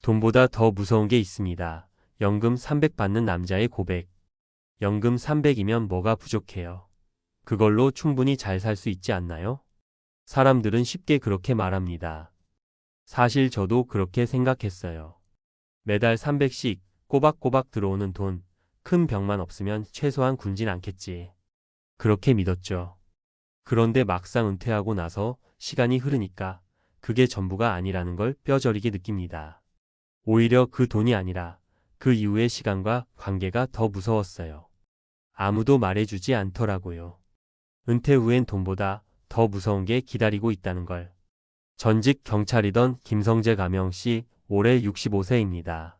돈보다 더 무서운 게 있습니다. 연금 300 받는 남자의 고백. 연금 300이면 뭐가 부족해요? 그걸로 충분히 잘 살 수 있지 않나요? 사람들은 쉽게 그렇게 말합니다. 사실 저도 그렇게 생각했어요. 매달 300씩 꼬박꼬박 들어오는 돈, 큰 병만 없으면 최소한 굶진 않겠지. 그렇게 믿었죠. 그런데 막상 은퇴하고 나서 시간이 흐르니까 그게 전부가 아니라는 걸 뼈저리게 느낍니다. 오히려 그 돈이 아니라 그 이후의 시간과 관계가 더 무서웠어요. 아무도 말해주지 않더라고요. 은퇴 후엔 돈보다 더 무서운 게 기다리고 있다는 걸. 전직 경찰이던 김성재 가명씨 올해 65세입니다.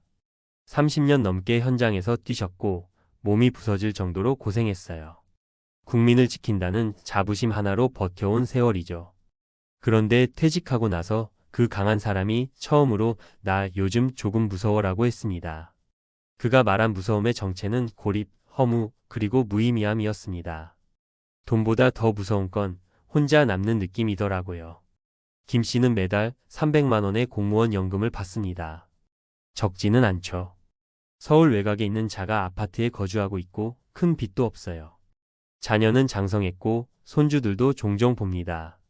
30년 넘게 현장에서 뛰셨고 몸이 부서질 정도로 고생했어요. 국민을 지킨다는 자부심 하나로 버텨온 세월이죠. 그런데 퇴직하고 나서 그 강한 사람이 처음으로 나 요즘 조금 무서워라고 했습니다. 그가 말한 무서움의 정체는 고립, 허무, 그리고 무의미함이었습니다. 돈보다 더 무서운 건 혼자 남는 느낌이더라고요. 김 씨는 매달 300만 원의 공무원 연금을 받습니다. 적지는 않죠. 서울 외곽에 있는 자가 아파트에 거주하고 있고 큰 빚도 없어요. 자녀는 장성했고 손주들도 종종 봅니다.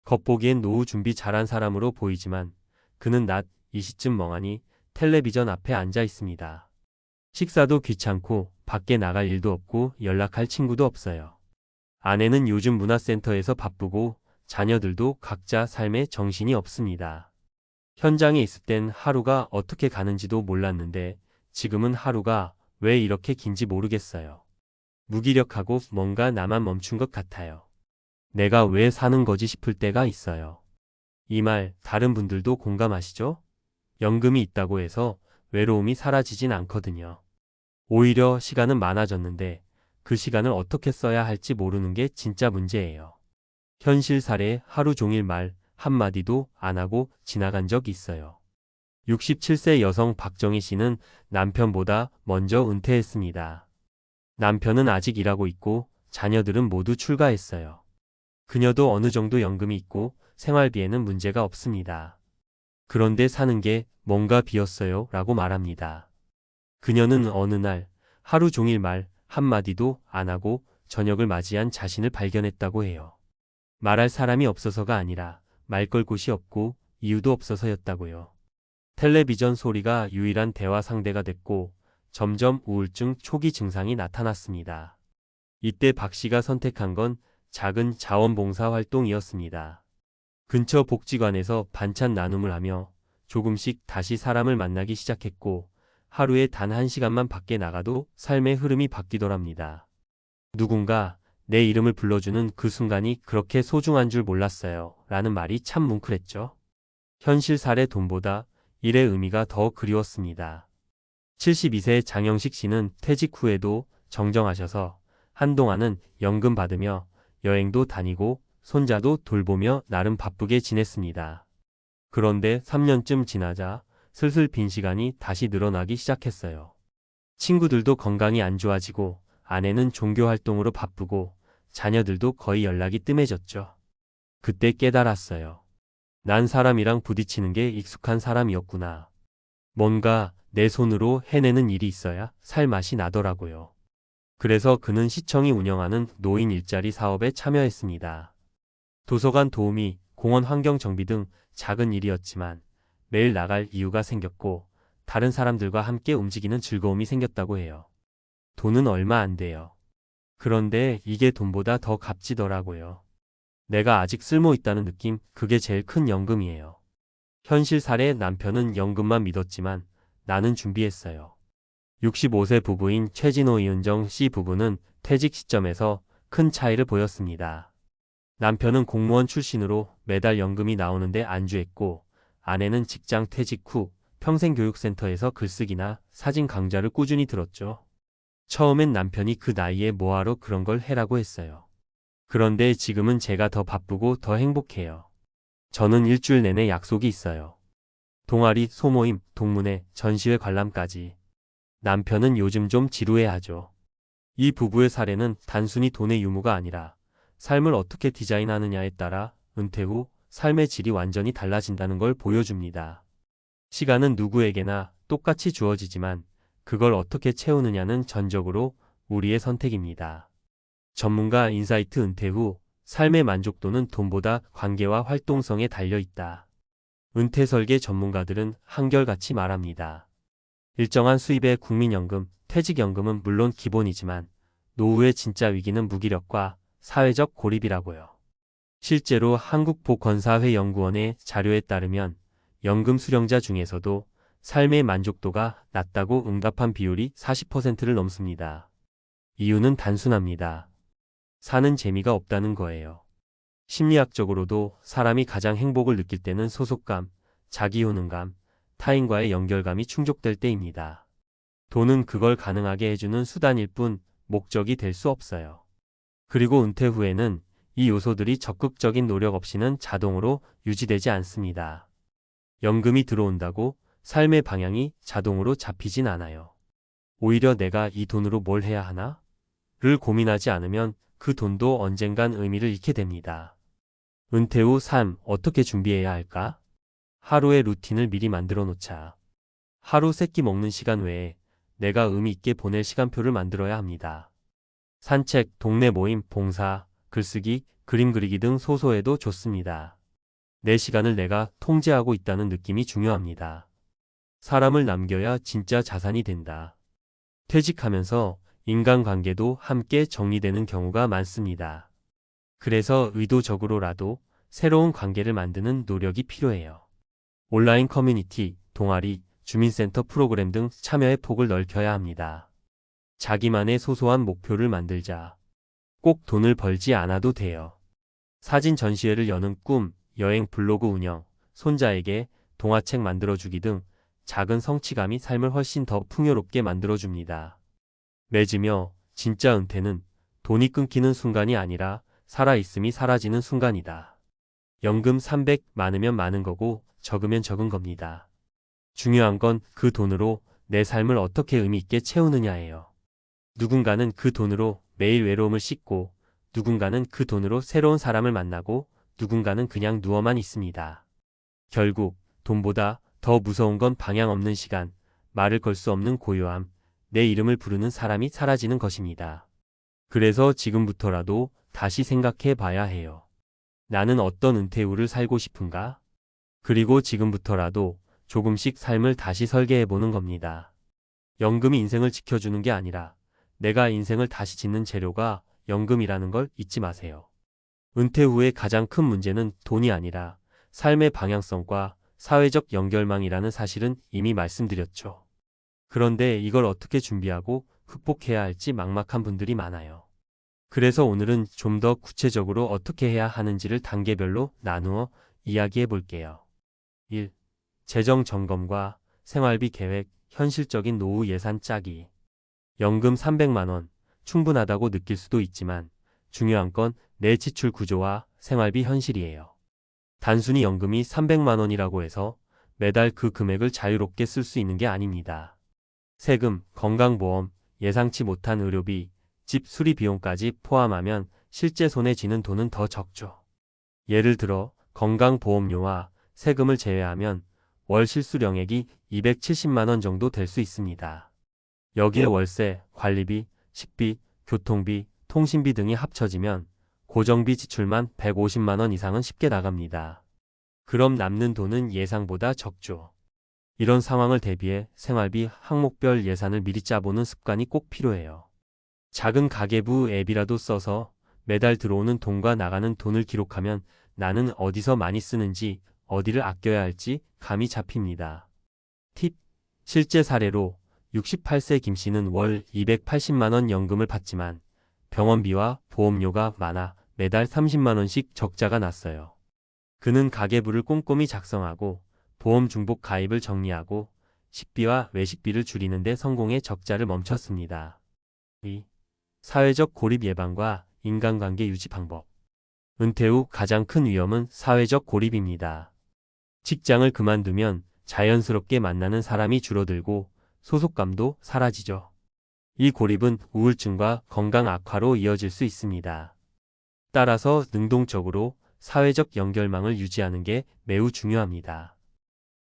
겉보기엔 노후 준비 잘한 사람으로 보이지만 그는 낮 2시쯤 멍하니 텔레비전 앞에 앉아 있습니다. 식사도 귀찮고 밖에 나갈 일도 없고 연락할 친구도 없어요. 아내는 요즘 문화센터에서 바쁘고 자녀들도 각자 삶에 정신이 없습니다. 현장에 있을 땐 하루가 어떻게 가는지도 몰랐는데 지금은 하루가 왜 이렇게 긴지 모르겠어요. 무기력하고 뭔가 나만 멈춘 것 같아요. 내가 왜 사는 거지 싶을 때가 있어요. 이 말 다른 분들도 공감하시죠? 연금이 있다고 해서 외로움이 사라지진 않거든요. 오히려 시간은 많아졌는데 그 시간을 어떻게 써야 할지 모르는 게 진짜 문제예요. 현실 사례 하루 종일 말 한마디도 안 하고 지나간 적 있어요. 67세 여성 박정희 씨는 남편보다 먼저 은퇴했습니다. 남편은 아직 일하고 있고 자녀들은 모두 출가했어요. 그녀도 어느 정도 연금이 있고 생활비에는 문제가 없습니다. 그런데 사는 게 뭔가 비었어요 라고 말합니다. 그녀는 어느 날 하루 종일 말 한마디도 안 하고 저녁을 맞이한 자신을 발견했다고 해요. 말할 사람이 없어서가 아니라 말 걸 곳이 없고 이유도 없어서였다고요. 텔레비전 소리가 유일한 대화 상대가 됐고 점점 우울증 초기 증상이 나타났습니다. 이때 박 씨가 선택한 건 작은 자원봉사 활동이었습니다. 근처 복지관에서 반찬 나눔을 하며 조금씩 다시 사람을 만나기 시작했고 하루에 단 1시간만 밖에 나가도 삶의 흐름이 바뀌더랍니다. 누군가 내 이름을 불러주는 그 순간이 그렇게 소중한 줄 몰랐어요. 라는 말이 참 뭉클했죠. 현실 사례 돈보다 일의 의미가 더 그리웠습니다. 72세 장영식 씨는 퇴직 후에도 정정하셔서 한동안은 연금 받으며 여행도 다니고 손자도 돌보며 나름 바쁘게 지냈습니다. 그런데 3년쯤 지나자 슬슬 빈 시간이 다시 늘어나기 시작했어요. 친구들도 건강이 안 좋아지고 아내는 종교 활동으로 바쁘고 자녀들도 거의 연락이 뜸해졌죠. 그때 깨달았어요. 난 사람이랑 부딪히는 게 익숙한 사람이었구나. 뭔가 내 손으로 해내는 일이 있어야 살 맛이 나더라고요. 그래서 그는 시청이 운영하는 노인 일자리 사업에 참여했습니다. 도서관 도우미, 공원 환경 정비 등 작은 일이었지만 매일 나갈 이유가 생겼고 다른 사람들과 함께 움직이는 즐거움이 생겼다고 해요. 돈은 얼마 안 돼요. 그런데 이게 돈보다 더 값지더라고요. 내가 아직 쓸모 있다는 느낌, 그게 제일 큰 연금이에요. 현실 사례 남편은 연금만 믿었지만 나는 준비했어요. 65세 부부인 최진호 이은정 씨 부부는 퇴직 시점에서 큰 차이를 보였습니다. 남편은 공무원 출신으로 매달 연금이 나오는데 안주했고 아내는 직장 퇴직 후 평생교육센터에서 글쓰기나 사진 강좌를 꾸준히 들었죠. 처음엔 남편이 그 나이에 뭐하러 그런 걸 해라고 했어요. 그런데 지금은 제가 더 바쁘고 더 행복해요. 저는 일주일 내내 약속이 있어요. 동아리, 소모임, 동문회, 전시회 관람까지. 남편은 요즘 좀 지루해하죠. 이 부부의 사례는 단순히 돈의 유무가 아니라 삶을 어떻게 디자인하느냐에 따라 은퇴 후 삶의 질이 완전히 달라진다는 걸 보여줍니다. 시간은 누구에게나 똑같이 주어지지만 그걸 어떻게 채우느냐는 전적으로 우리의 선택입니다. 전문가 인사이트 은퇴 후 삶의 만족도는 돈보다 관계와 활동성에 달려 있다. 은퇴 설계 전문가들은 한결같이 말합니다. 일정한 수입의 국민연금, 퇴직연금은 물론 기본이지만 노후의 진짜 위기는 무기력과 사회적 고립이라고요. 실제로 한국보건사회연구원의 자료에 따르면 연금 수령자 중에서도 삶의 만족도가 낮다고 응답한 비율이 40%를 넘습니다. 이유는 단순합니다. 사는 재미가 없다는 거예요. 심리학적으로도 사람이 가장 행복을 느낄 때는 소속감, 자기효능감, 타인과의 연결감이 충족될 때입니다. 돈은 그걸 가능하게 해주는 수단일 뿐 목적이 될 수 없어요. 그리고 은퇴 후에는 이 요소들이 적극적인 노력 없이는 자동으로 유지되지 않습니다. 연금이 들어온다고 삶의 방향이 자동으로 잡히진 않아요. 오히려 내가 이 돈으로 뭘 해야 하나? 를 고민하지 않으면 그 돈도 언젠간 의미를 잃게 됩니다. 은퇴 후 삶 어떻게 준비해야 할까? 하루의 루틴을 미리 만들어 놓자. 하루 3끼 먹는 시간 외에 내가 의미 있게 보낼 시간표를 만들어야 합니다. 산책, 동네 모임, 봉사, 글쓰기, 그림 그리기 등 소소해도 좋습니다. 내 시간을 내가 통제하고 있다는 느낌이 중요합니다. 사람을 남겨야 진짜 자산이 된다. 퇴직하면서 인간관계도 함께 정리되는 경우가 많습니다. 그래서 의도적으로라도 새로운 관계를 만드는 노력이 필요해요. 온라인 커뮤니티, 동아리, 주민센터 프로그램 등 참여의 폭을 넓혀야 합니다. 자기만의 소소한 목표를 만들자. 꼭 돈을 벌지 않아도 돼요. 사진 전시회를 여는 꿈, 여행 블로그 운영, 손자에게 동화책 만들어주기 등 작은 성취감이 삶을 훨씬 더 풍요롭게 만들어줍니다. 맺으며 진짜 은퇴는 돈이 끊기는 순간이 아니라 살아있음이 사라지는 순간이다. 연금 300 많으면 많은 거고 적으면 적은 겁니다. 중요한 건 그 돈으로 내 삶을 어떻게 의미 있게 채우느냐예요. 누군가는 그 돈으로 매일 외로움을 씻고, 누군가는 그 돈으로 새로운 사람을 만나고, 누군가는 그냥 누워만 있습니다. 결국 돈보다 더 무서운 건 방향 없는 시간, 말을 걸 수 없는 고요함, 내 이름을 부르는 사람이 사라지는 것입니다. 그래서 지금부터라도 다시 생각해 봐야 해요. 나는 어떤 은퇴 후를 살고 싶은가? 그리고 지금부터라도 조금씩 삶을 다시 설계해 보는 겁니다. 연금이 인생을 지켜주는 게 아니라 내가 인생을 다시 짓는 재료가 연금이라는 걸 잊지 마세요. 은퇴 후의 가장 큰 문제는 돈이 아니라 삶의 방향성과 사회적 연결망이라는 사실은 이미 말씀드렸죠. 그런데 이걸 어떻게 준비하고 극복해야 할지 막막한 분들이 많아요. 그래서 오늘은 좀 더 구체적으로 어떻게 해야 하는지를 단계별로 나누어 이야기해 볼게요. 1. 재정 점검과 생활비 계획, 현실적인 노후 예산 짜기. 연금 300만 원, 충분하다고 느낄 수도 있지만 중요한 건 내 지출 구조와 생활비 현실이에요. 단순히 연금이 300만 원이라고 해서 매달 그 금액을 자유롭게 쓸 수 있는 게 아닙니다. 세금, 건강보험, 예상치 못한 의료비, 집 수리 비용까지 포함하면 실제 손에 쥐는 돈은 더 적죠. 예를 들어 건강보험료와 세금을 제외하면 월 실수령액이 270만 원 정도 될 수 있습니다. 여기에 월세, 관리비, 식비, 교통비, 통신비 등이 합쳐지면 고정비 지출만 150만 원 이상은 쉽게 나갑니다. 그럼 남는 돈은 예상보다 적죠. 이런 상황을 대비해 생활비 항목별 예산을 미리 짜보는 습관이 꼭 필요해요. 작은 가계부 앱이라도 써서 매달 들어오는 돈과 나가는 돈을 기록하면 나는 어디서 많이 쓰는지, 어디를 아껴야 할지 감이 잡힙니다. 팁! 실제 사례로 68세 김 씨는 월 280만 원 연금을 받지만 병원비와 보험료가 많아 매달 30만 원씩 적자가 났어요. 그는 가계부를 꼼꼼히 작성하고 보험 중복 가입을 정리하고 식비와 외식비를 줄이는 데 성공해 적자를 멈췄습니다. 2. 사회적 고립 예방과 인간관계 유지 방법. 은퇴 후 가장 큰 위험은 사회적 고립입니다. 직장을 그만두면 자연스럽게 만나는 사람이 줄어들고 소속감도 사라지죠. 이 고립은 우울증과 건강 악화로 이어질 수 있습니다. 따라서 능동적으로 사회적 연결망을 유지하는 게 매우 중요합니다.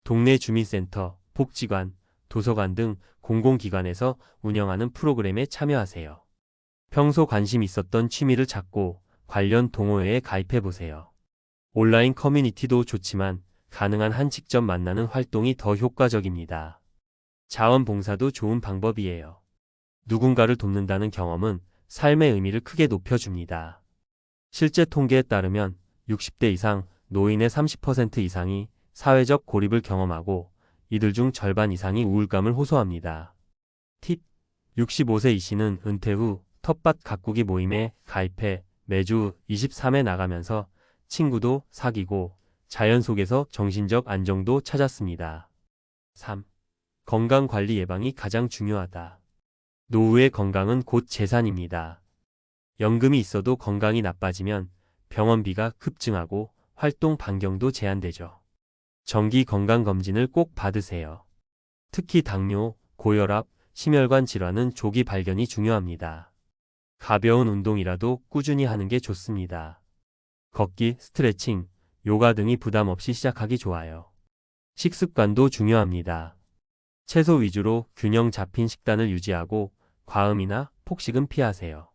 동네 주민센터, 복지관, 도서관 등 공공기관에서 운영하는 프로그램에 참여하세요. 평소 관심 있었던 취미를 찾고 관련 동호회에 가입해 보세요. 온라인 커뮤니티도 좋지만 가능한 한 직접 만나는 활동이 더 효과적입니다. 자원봉사도 좋은 방법이에요. 누군가를 돕는다는 경험은 삶의 의미를 크게 높여줍니다. 실제 통계에 따르면 60대 이상 노인의 30% 이상이 사회적 고립을 경험하고 이들 중 절반 이상이 우울감을 호소합니다. 팁: 65세 이씨는 은퇴 후 텃밭 가꾸기 모임에 가입해 매주 23회 나가면서 친구도 사귀고 자연 속에서 정신적 안정도 찾았습니다. 3. 건강관리 예방이 가장 중요하다. 노후의 건강은 곧 재산입니다. 연금이 있어도 건강이 나빠지면 병원비가 급증하고 활동 반경도 제한되죠. 정기 건강검진을 꼭 받으세요. 특히 당뇨, 고혈압, 심혈관 질환은 조기 발견이 중요합니다. 가벼운 운동이라도 꾸준히 하는 게 좋습니다. 걷기, 스트레칭, 요가 등이 부담 없이 시작하기 좋아요. 식습관도 중요합니다. 채소 위주로 균형 잡힌 식단을 유지하고 과음이나 폭식은 피하세요.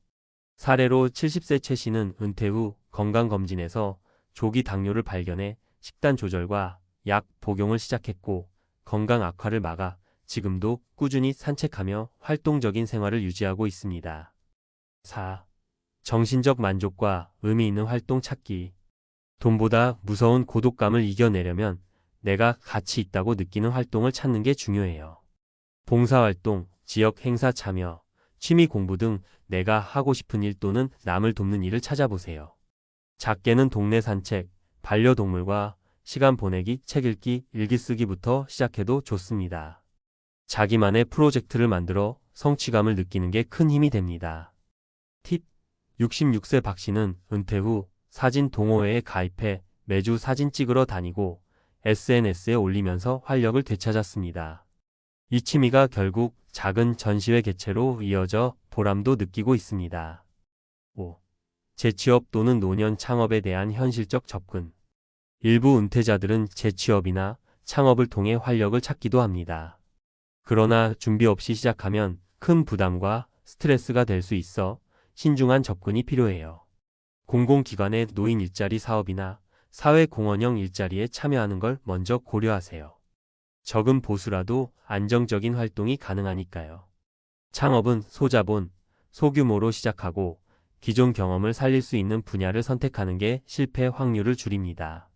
사례로 70세 최 씨는 은퇴 후 건강검진에서 조기 당뇨를 발견해 식단 조절과 약 복용을 시작했고 건강 악화를 막아 지금도 꾸준히 산책하며 활동적인 생활을 유지하고 있습니다. 4. 정신적 만족과 의미 있는 활동 찾기. 돈보다 무서운 고독감을 이겨내려면 내가 가치 있다고 느끼는 활동을 찾는 게 중요해요. 봉사활동, 지역 행사 참여, 취미 공부 등 내가 하고 싶은 일 또는 남을 돕는 일을 찾아보세요. 작게는 동네 산책, 반려동물과 시간 보내기, 책 읽기, 일기 쓰기부터 시작해도 좋습니다. 자기만의 프로젝트를 만들어 성취감을 느끼는 게 큰 힘이 됩니다. 팁: 66세 박 씨는 은퇴 후 사진 동호회에 가입해 매주 사진 찍으러 다니고 SNS에 올리면서 활력을 되찾았습니다. 이 취미가 결국 작은 전시회 개최로 이어져 보람도 느끼고 있습니다. 5. 재취업 또는 노년 창업에 대한 현실적 접근. 일부 은퇴자들은 재취업이나 창업을 통해 활력을 찾기도 합니다. 그러나 준비 없이 시작하면 큰 부담과 스트레스가 될 수 있어 신중한 접근이 필요해요. 공공기관의 노인 일자리 사업이나 사회공헌형 일자리에 참여하는 걸 먼저 고려하세요. 적은 보수라도 안정적인 활동이 가능하니까요. 창업은 소자본, 소규모로 시작하고 기존 경험을 살릴 수 있는 분야를 선택하는 게 실패 확률을 줄입니다.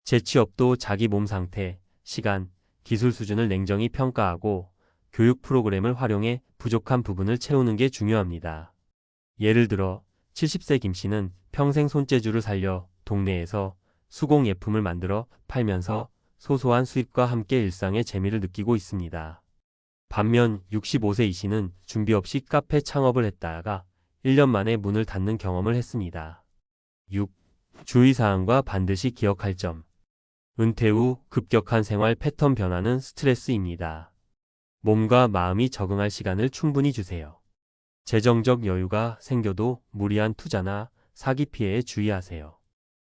재취업도 자기 몸 상태, 시간, 기술 수준을 냉정히 평가하고 교육 프로그램을 활용해 부족한 부분을 채우는 게 중요합니다. 예를 들어 70세 김 씨는 평생 손재주를 살려 동네에서 수공 예품을 만들어 팔면서 소소한 수입과 함께 일상의 재미를 느끼고 있습니다. 반면 65세 이 씨는 준비 없이 카페 창업을 했다가 1년 만에 문을 닫는 경험을 했습니다. 6. 주의사항과 반드시 기억할 점. 은퇴 후 급격한 생활 패턴 변화는 스트레스입니다. 몸과 마음이 적응할 시간을 충분히 주세요. 재정적 여유가 생겨도 무리한 투자나 사기 피해에 주의하세요.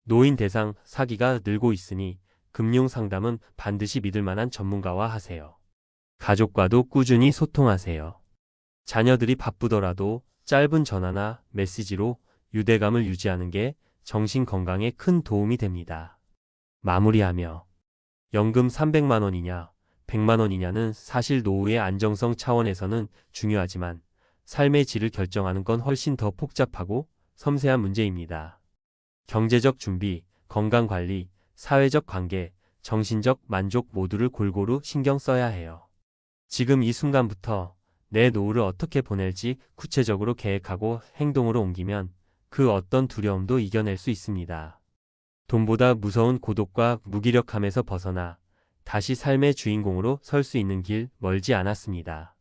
노인 대상 사기가 늘고 있으니 금융 상담은 반드시 믿을 만한 전문가와 하세요. 가족과도 꾸준히 소통하세요. 자녀들이 바쁘더라도 짧은 전화나 메시지로 유대감을 유지하는 게 정신 건강에 큰 도움이 됩니다. 마무리하며 연금 300만 원이냐, 100만 원이냐는 사실 노후의 안정성 차원에서는 중요하지만 삶의 질을 결정하는 건 훨씬 더 복잡하고 섬세한 문제입니다. 경제적 준비, 건강관리, 사회적 관계, 정신적 만족 모두를 골고루 신경 써야 해요. 지금 이 순간부터 내 노후를 어떻게 보낼지 구체적으로 계획하고 행동으로 옮기면 그 어떤 두려움도 이겨낼 수 있습니다. 돈보다 무서운 고독과 무기력함에서 벗어나 다시 삶의 주인공으로 설 수 있는 길 멀지 않았습니다.